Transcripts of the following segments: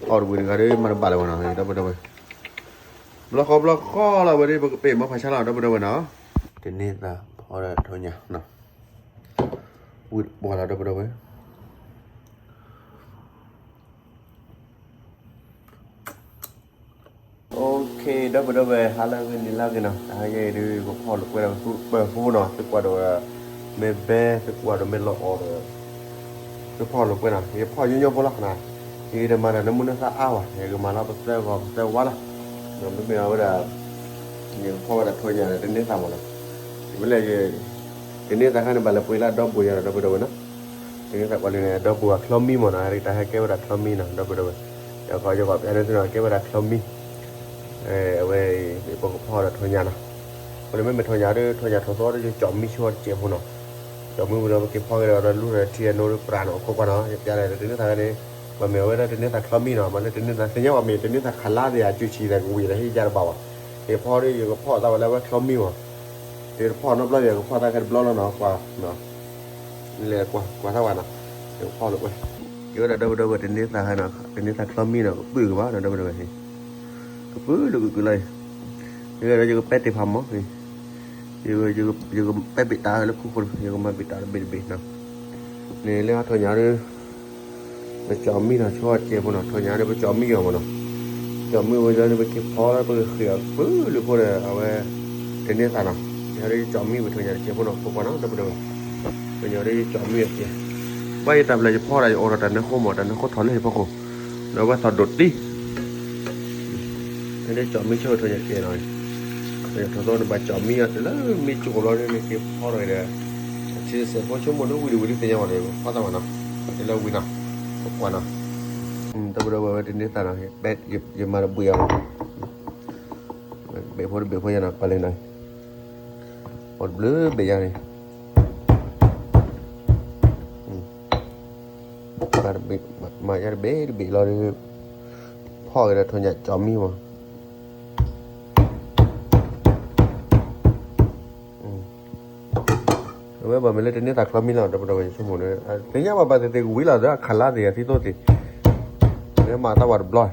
और बुरी करे मर बाले बना है डबल डबल ब्लॉक को ला बड़ी पेมาพาชลาडबल डबल ना तेने ता और थोnya नाอุ้ยบ่ละडबल डबलโอเคडबल डबलหาแล้วนี่ละกันนะหาใหญ่ดูก็พอลูกไปแล้วเปิดฟูเนาะตึกว่าโดเมเบ้ตึกว่าโดเมลออเดอร์ตึกพอลูกไปนะเดี๋ยวพอยๆบ่ละขนาดที่เดมาน่ะน้ำมันซะอ้าวเดี๋ยวมาแล้วไปแล้วก็แต่ว่าละเดี๋ยวไม่เอาละนี่พอละถอยเนี่ยเดี๋ยวนี้ตามหมดแล้วเวลาเดี๋ยวนี้ตาข้างในบ้านเราปุ๋ยละดอกบัวนะดอกบัวนะเดี๋ยวนี้ตาบ้านเนี่ยดอกบัวคลอมมี่หมดนะอะไรแต่ให้แก้วละคลอมมี่นะดอกบัวเดี๋ยวขอจะบอกอะไรตัวนั้นแก้วละคลอมมี่เอาไว้พอพอละถอยเนี่ยนะคนไม่เป็นถอยเนี่ยด้วยถอยเนี่ยถอดตัวด้วยจอมมี่ชวดเจี๊ยบหัวเนาะจอมมี่เราเก็บพอเราลู่เราเทียนโน้ตปราณออกก็เนาะอย่าอะไรเดี๋ยวนี้ตาเนี่ยว่าเมื่อวันนั้นตาคลอมมี่เนาะมันเดี๋ยวนี้ตาเสียว่าเมื่อเดี๋ยวนี้ตาขันลาเดียจุชีแต่กูวีแต่ที่ยาเบาเดี๋ยวพ่อได้อยู่กับพ่อตาวันแล้วว่าคลอมมี่วะเดี๋ยวพ่อนับแล้วเดี๋ยวพ่อตากันบล็อกแล้วเนาะกว่าเนาะนี่เลยกว่าเท่าวันนะเดี๋ยวพ่อลุกไปเดี๋ยวเราเดินเดี๋ยวนี้ตาให้เนาะเดี๋ยวนี้ตาคลอมมี่เนาะปื้อวะเดี๋ยวเดินนี่ปื้อลุกเลยเดี๋ยวเราจะเป็ดติดพัมมั้งนี่อยู่เป็ดปิดตาแล้วคู่คนอยู่มาปิดตาแล้วปิดเนาะนี่เรื่องถอยยาเลยไปจอมมี่เนาะชอบเจ็บเนาะถอยยาเลยไปจอมมี่เอาเนาะจอมมี่วันนี้ไปเก็บพอแล้วไปเขียปื้อหรือพวกเนี่ยเอาไว้เดี๋ยวนี้ตาเนาะเดี๋ยวได้จอมมี่ไปถอยยาเจ็บเนาะพวกนั้นเดี๋ยวเดี๋ยวได้จอมมี่เจ็บไปทำอะไรจะพ่ออะไรโอรดันนะโคหมดดันนะโคถอนเลยพ่อโคแล้วว่าถอดดดดิได้จอมมี่ช่วยถอยยาเจ็บหน่อยเดี๋ยวถอดตัวไปจอมมี่แล้วมีจุกร้อนนี่เก็บพ่อเลยเด้อที่เสียพอชั่วโมงนึงวิธีเดียวเลยพ่อทำมันเนาะเดี๋ยวเราวินากว่าเนาะแต่เราไปที่นี่ตาเนาะเบ็ดยิบมาเบื่อเบ็ดพอยังนักไปเลยหน่อยหมดเบลอเบียร์นี่มาจะเบ็ดเราเลยพ่อก็จะทนอยากจอมมี่มั้งเว้ยบางเวลาที่นี่ตักล้ามีหน่อยแต่เราไปชั่วโมงนึงทีนี้มาปฏิเสธกูวิลาด้วยขันลาเดียที่โต๊ะที่เนี่ยมาตาวัดบล็อย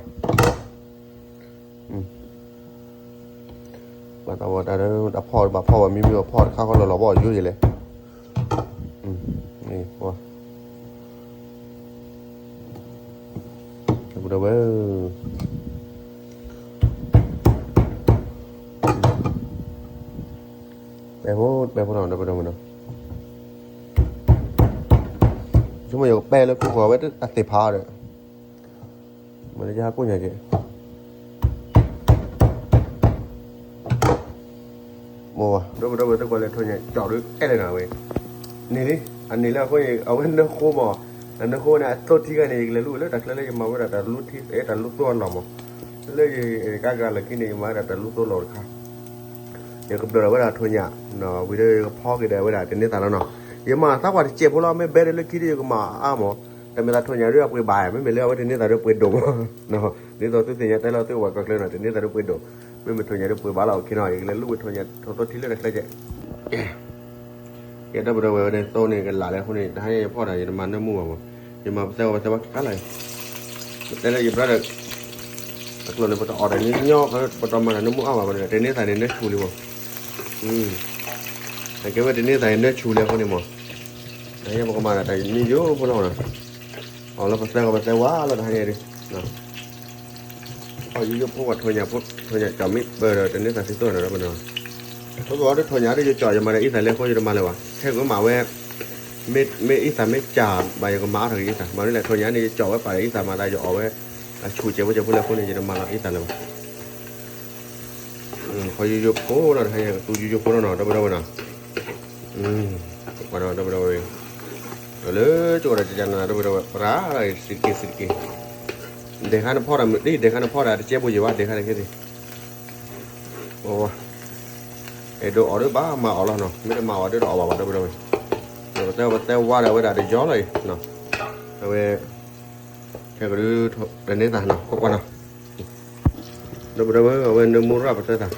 มาตาวัดอะไรนั่นพ่อว่ามีพ่อข้าวเราบ่อยยุ่ยเลยนี่ว่าแต่เราเว้ยแบบพวกเราเนาะchúng mày có bè lên cũng có biết đặt tệp hà rồi mà nó ra cũng nhà chị mua đâu tôi gọi là thôi nhỉ chọn được cái này nào vậy này đi anh này là có gì ở bên nước khô mà anh nước khô này tốt thì cái này là lúa đặt lên đây mà cái đặt lúa thì đặt lúa to lắm mà lấy cái là cái này mà đặt lúa to lắm khác giờ cũng được là cái thôi nhỉ nó bây giờพ่อcái đấy cái đặt trên đây ta nó giờ màถ้าว่าเจ็บพวกเราไม่เบ็ดเลยคิดดีก็มาอ้าวหมอแต่เวลาทนยาเรื่องไปบ่ายไม่เป็นเรื่องว่าทีนี้แต่เรื่องไปดมเนาะนี่ตัวที่เนี่ยแต่เราตัวว่าก็เลยหน่อยทีนี้แต่เรื่องไปดมไม่เป็นทนยาเรื่องไปบ้าเราคิดหน่อยเลยลูกทนยาตัวที่เรื่องอะไรจะเดี๋ยวถ้าเราไปในโต๊ะนี่กันหลายแล้วคนนี้ให้พ่อไหนจะมาเนื้อหมูมาจะมาเซลล์อะไรแต่เราหยิบได้เลยตะกลุนในปตออะไรนี่ย่อเขาปตอมาเนื้อหมูเอามาเลยทีนี้ใส่ในเนื้อชูเลยมั้งแต่แกว่าทีนี้ใส่เนื้อชูเลยคนนี้มั้งไอ้ยังบอกมาแต่นี่เยอะพวกเราเนี่ยเอาแล้วไปเซลล์ว่าเราทำยังไงดินะเอาเยอะพวกถอยหยาจอมิเบอร์ทีนี้ใส่ซิโต้หน่อยแล้วมันเนาะเขาบอกว่าถอยหยาได้จะจ่อยมาได้อีสานเล็กเขาจะมาเลยวะแค่ก็มาแวะไม่อีสานไม่จ่าใบก็มาถึงอีสานมานี่แหละถอยหยานี่จะจ่อไว้ไปอีสานมาได้จะเอาไว้ชูเจ้าว่าจะพูดแล้วคนนี้จะมาอีสานเลยวะเขาเยอะๆโค้เราทำยังตัวเยอะๆโค้เราเนาะได้ไม่เนาะมาได้เลยจุดอะไรจะนั่นได้ปลาอะไรสิกิเด็กข้างพ่อเราดิเด็กข้างพ่อเราเจ็บบุญอยู่ว่าเด็กข้างนี้ดิโอ้ไอ้ดูออกด้วยบ้ามาออกแล้วเนาะไม่ได้มาออกด้วยออกมาได้แต่ว่าเราได้ย้อนเลยเนาะเอาไปแค่ก็ดูเป็นนี้ต่างเนาะก็ว่าเนาะได้เอาไปเนื้อหมูราบไปต่าง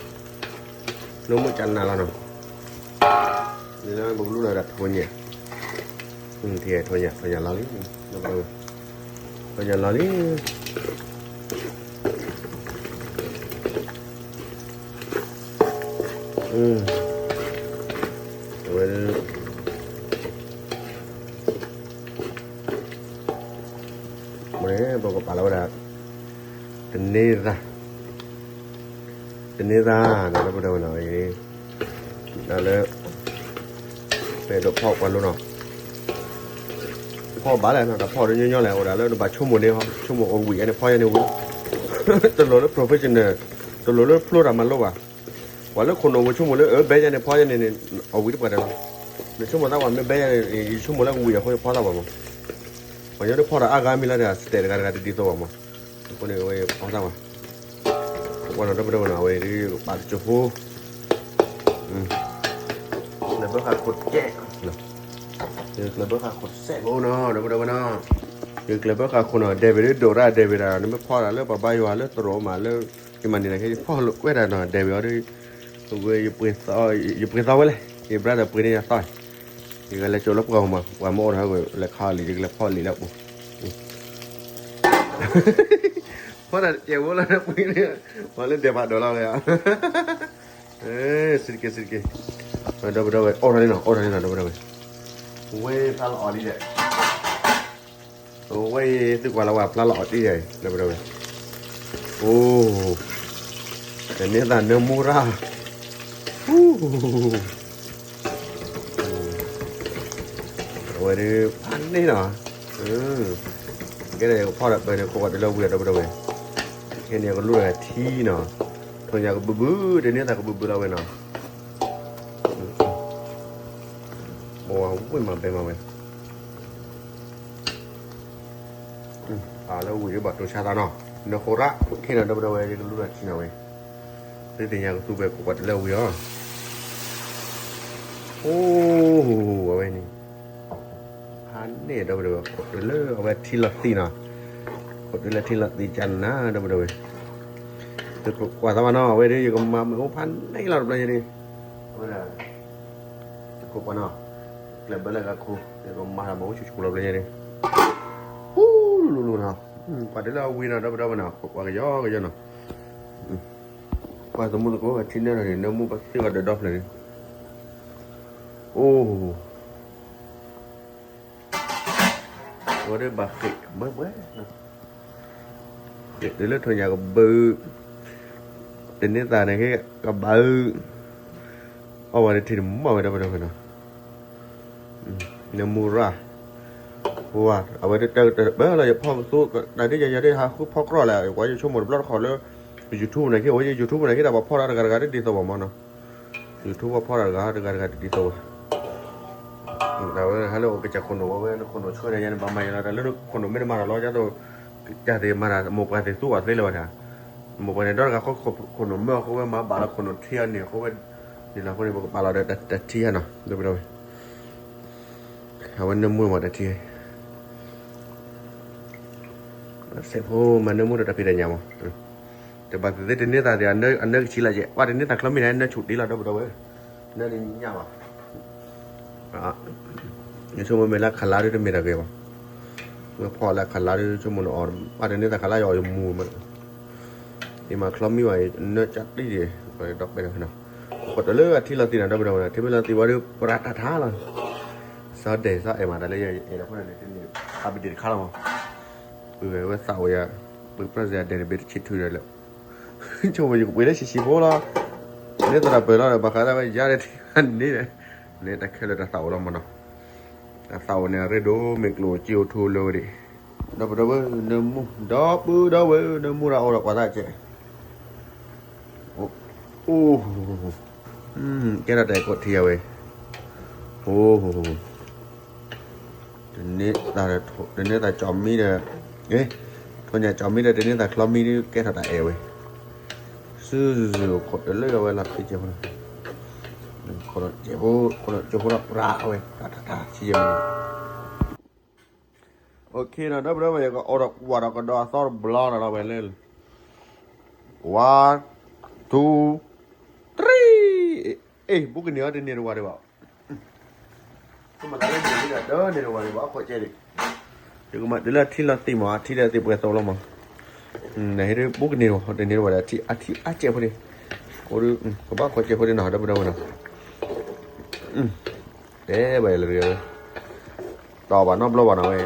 เนื้อหมูจันนาแล้วเนาะนี่นะบุกลูกเลยดัดหัวเนี่ยthì thôi nhỉ lali thôi nhỉ lali ตัวกับปลาแล้วนะเป็นนี่ละเป็นนี่ละนะแล้วไปดูหน่อยนั่นเลยไปดูพ่อกันรู้เนาะพ่อบ้าอะไรนะแต่พ่อเรื่องย่อๆแล้วแล้วดูบ้าชั่วโมงนี้ครับชั่วโมงเอาวิ่งอันนี้พ่อยังวิ่งตลอดแล้ว professional ตลอดแล้วพลูรามันรู้ป่ะว่าแล้วคนเอาชั่วโมงแล้วเบย์ยังเนี่ยพ่อยังเนี่ยเอาวิ่งไปได้หรอในชั่วโมงนั้นวันไม่เบย์ยังชั่วโมงแล้ววิ่งเขาจะพ่อได้ป่ะมั้งวันนี้พ่อเราอากาศมีอะไรสเตย์กันดีตัวป่ะคนนี้เอาไว้พ่อได้ป่ะวันนั้นเราไปดูหน่อยที่ปาดจุ๊บแล้วก็ขาดกดแก่เนาะแล้วก็ขาดกดแซ่บโอ้เนาะเดี๋ยวไปดูเนาะแล้วก็ขาดคนเนาะเดวิดโดรานี่ไม่พ่อเราเลิกป้าใบว่าเลิกตโรมาเลิกที่มันนี่นะแค่พ่อลูกเวทเนาะเดวิดด้วยตัวอยู่ปืนต่ออยู่ปืนต่อไว้เลยอยู่บ้านแต่ปืนนี่ต่อยอยู่กันเลยโจลบกองมาว่าโม่เขาเลยข้าวหลีแล้วพ่อหลีแล้วปุ๊เพราะแต่เจ้าว่าแล้วปืนเนี่ยมาเล่นเดี๋ยวมาโดนเราเลยอ่ะสิเกเดี๋ยวโอ้ยเนาะเดี๋ยวเว้ยพลาดออดีเลยเว้ยตึกว่าเราว่าพลาดออดีเลยเดี๋ยวโอ้แต่เนี่ยแต่เนื้อมูราโอ้ยนี่พันนี่เนาะcái nàyพ่อแบบnày cô gọi là lâu việc đâu đâu vậy cái này còn luôn là thi nè thôi nhà có bự bự đếnနေ့ta có bự bự đâu vậy nè wow quên mà vậy lâu quỷ bật đồ xa ta nè nó khô rác khi nào đâu đâu vậy luôn là khi nào vậy thế thì nhà có tu về cô gọi lâu việc ô vậy nè hắn này đâu được rồi lỡ về thi lật tì nè đây là thi lật tì chăn á đâu rồi từ quả tao nó về đây còn mà mình không phán đấy là đây đi bây giờ cô quả nó là bây giờ các cô để còn mà bố chú là đây đi luôn nào quả đấy là win đâu nào quả cái gió nào quả tao mua có chín đây là thì nó mua bác sĩ được đọc này có đây bà kỵ bớt để đến thôi nhà có bự đến đến giờ này cái có bự ở đây thì màu đâu nào nó mua ra wow ở đây từ bé là phong số đây đây ha khu phong rồi là quá số một blog khỏi nữa YouTube này cái YouTube này cái nào phong ra gần đi tàu mà nó YouTube phong ra gần đi tàuเราฮัลโหลไปจากคนหนูว่าคนหนูช่วยอะไรยันบางไม่แล้วแล้วคนหนูไม่ได้มาเราจะตัวจะได้มาหมกอะไรสู้อะไรเลยนะหมกอะไรดอกเขาคนหนูเมื่อเขาว่ามาบาร์คนหนูเที่ยนเนี่ยเขาว่านี่เราคนนี้บอกบาร์เราได้เที่ยนเนาะดูไปดูเขาว่าเนื้อมือหมดได้เที่ยเสพโอ้มันเนื้อมือได้พิจารณามั้งแต่บางทีเดี๋ยวนี้แต่เดี๋ยวอันเนื้อชิ้นละเยอะว่าเดี๋ยวนี้แต่เขาไม่ได้เนื้อฉุดดีเราดูไปดูเนื้อนี่ยาวอ่ะนี่ชั่วโมงเวลาขันลาด้วยไม่ได้เกี่ยวเมื่อพอแล้วขันลาด้วยชั่วโมงอ่อนว่าเดี๋ยวนี้แต่ขันลาอยู่มูมันนี่มาคล้อมไม่ไหวเนื้อจัดดีไปดอกไปแล้วเนาะกดเลือดที่เราตีน่ะดอกไปแล้วนะที่เราตีว่าด้วยปราดท้าเราซาเดซ่าเอ็มมาได้เลยเอ็นแล้วพวกนั้นที่นี่อาบิดข้าวมั้งว่าสาวอย่าพระเจ้าเดนเบรชิดทุเรศแล้วชั่วโมงอยู่ไปได้ชิโบล่ะเนี่ยตอนนั้นเปิดแล้วบางครั้งได้ยาได้ที่อันนี้เลยเนี่ยแต่แค่เราจะเต่าเรามันเนาะเต่าเนี่ยเรโดเมกโลจิโอทูโลดิดับเบิ้ลเนื้อมูดับเบิ้ลเนื้อมูเราเอากว่าได้เจ๊โอ้แกเราแต่กดเทียวเว้ยโอ้เดี๋ยวนี้แต่จอมมีเนี่ยเอ้ยคนใหญ่จอมมีเนี่ยเดี๋ยวนี้แต่คลอมมีนี่แกเราแต่เอเว้ยซื้อกดเรื่อยๆเว้ยหลับที่เจ้าคนเจ็บรับราเว้ยตาเชี่ยโอเคนะดับเบิ้ลเว้ยก็ออกว่าเราก็ดอซอร์บลอร์เราไปเล่น one two three บุกเนื้อเดี๋ยวนี้รู้ว่าดีกว่าก็มาเล่นอย่างนี้เด้อเนี่ยรู้ว่าดีกว่าขอเจดิเดี๋ยวก็มาเดี๋ยวที่เราตีหมอที่เราตีเปิดโซ่ลงมาไหนเรื่องบุกเนื้อเดี๋ยวนี้รู้ว่าที่เจ็บพอดีโอ้ยก็บ้าขอเจ็บพอดีหน่อยดับเบิ้ลนะเด้ไปเลยต่อบ้านนอกบ้านเอาไว้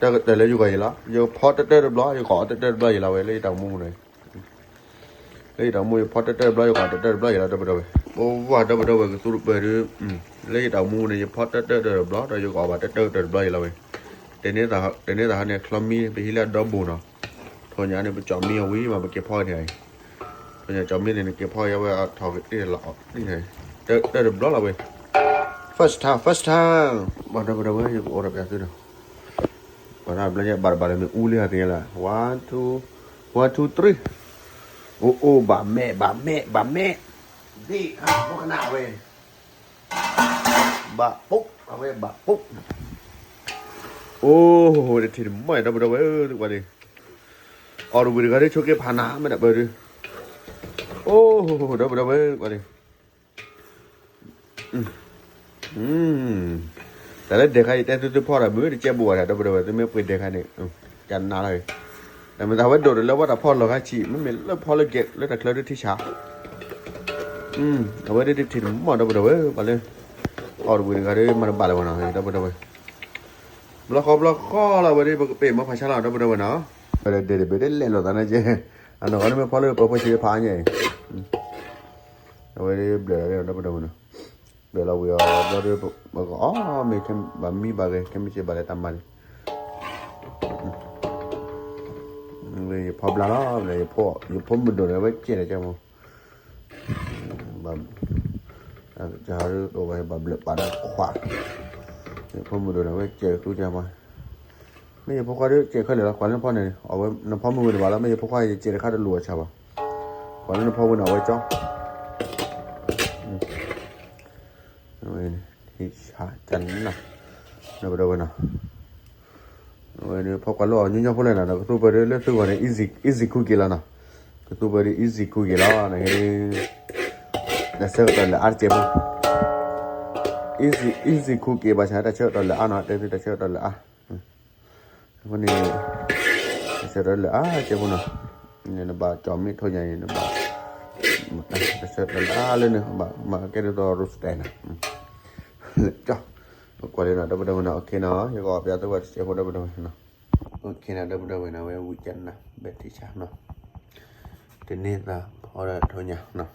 แต่เลยอยู่กับยี่ละอยู่พอเตอร์เรียบร้อยอยู่ขอเตอร์เรียบร้อยอยู่แล้วเว้ยเลยดาวมูเลยเลยดาวมูพอเตอร์เรียบร้อยอยู่ขอเตอร์เรียบร้อยอยู่แล้วเดี๋ยวโอ้ว่าเดี๋ยวก็สู้ไปดูเลยดาวมูเนี่ยพอเตอร์เรียบร้อยเราอยู่ขอว่าเตอร์เรียบร้อยอยู่แล้วเว้ยแต่เนี่ยเนี่ยคลามีไปที่แล้วดอมบูเนาะทนยาเนี่ยไปจอมมีเอาไว้มาไปเก็บพ่อเนี่ยทนยาจอมมีเนี่ยเก็บพ่อเอาไว้เอาถอดนี่หล่อนี่ไงเรียบร้อยแล้วเว้ย first time บอกเดี๋ยวเว้ยอยู่โอ้ระเบียบตัวเนาะบอกนะbelanja barbar me uli hatinya lah 1 2 3 oh bame di mau kena weh bak puk weh bak puk oh dia tidak mai dah weh tu bade orang beri kali choke panah mana bade oh dah weh badeแต่แล้วเด็กใครแต่ตัวพ่อระเบิดเจ็บบัวแต่ตัวเด็กตัวไม่เปิดเด็กใครเนี่ยกันน่าเลยแต่มันทำให้โดดแล้วว่าแต่พ่อเราแค่ฉีไม่เหม็นแล้วพ่อเราเก็บแล้วแต่เคลื่อนที่ช้าเอาไว้ได้ถิ่นหมดตัวเด็กไปเลยเอาตัวเด็กใครได้มันบาดเลยนะตัวเด็กแล้วข้อเราไปได้เปลี่ยนมาพัชราตัวเด็กเนาะไปเด็กไปได้เล่นหรอกตอนนั้นเจ้อันนั้นก็ไม่พ่อเลยพอเชื่อพายไงเอาไว้ได้เบลอเลยตัวเด็กเนาะBela we are brother bago me kem ba mi bagay kem che bale tamal le pabla la le po mu do le we che le cha mo ba ja ru do ba ba ble pa da khwa le po mu do le we che ku cha ma me po kwa de che kha le la kwa le po ne o we na po mu de ba la me po kwa che le kha de lu cha ba kwa le po mu na we chaที่ชาจันนะเดี๋ยวนะวันนี้พอกันแล้วยิ่งยังพูดเลยนะก็ตัวไปเรื่อยๆตัวนี้ easy cookie แล้วนะก็ตัวไป easy cookie แล้วนะเฮ้ยแต่เชื่อตอนละอาร์เจม easy cookie บ้าใช่แต่เชื่อตอนละอาร์นะแต่เชื่อตอนละอาวันนี้เชื่อตอนละอาร์เจมนะเนี่ยนะบ้าจอมมิดเท่าไหร่นะบ้าแต่เชื่อตอนละอาร์เลยนะบ้ามาแค่ตัวรูสเตนนะจ้ะกว่าเลยนะเดี๋ยวนะโอเคนะยังก็ไปตัวว่าจะพูดเดี๋ยวนะโอเคนะเดี๋ยวนะเว้ยวิจันนะเบ็ดที่ช้าเนาะทีนี้นะพอแล้วทุกอย่างเนาะ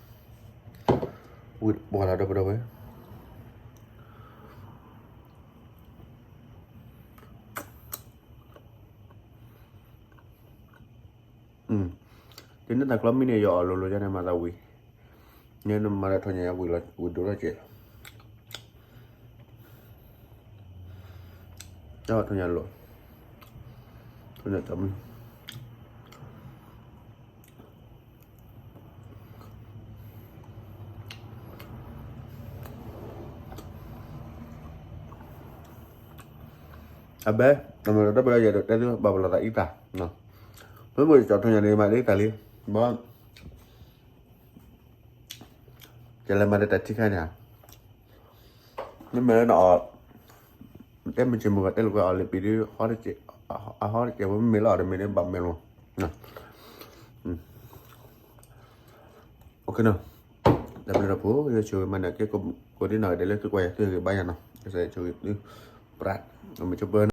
วิดบัวแล้วเดี๋ยวเว้ยทีนี้แต่กลับไม่เนี่ยยอลลูจะเนี่ยมาตาวิเนี่ยนมาแล้วทุกอย่างวิดูแล้วเจ๊เจ้าทุนยันหลดทุนยันจำเบ้ทำไมเราได้ไปแล้วได้ด้วยบาบลาตาอีตาเนาะเมื่อวันจับทุนยันนี่มาได้ตาลีบ้างจะเลยมาได้แต่ที่แค่เนี่ยนี่มันน่ะem mình chỉ một cái lúc ở lại video hỏi chị hỏi chị vẫn mới là để mình đem bấm mình luôn nè ok nào làm được phố giờ chơi mình là cái cô đi nói để lấy tôi quay tôi cái bay nào sẽ chơi đi brat mình chụp bên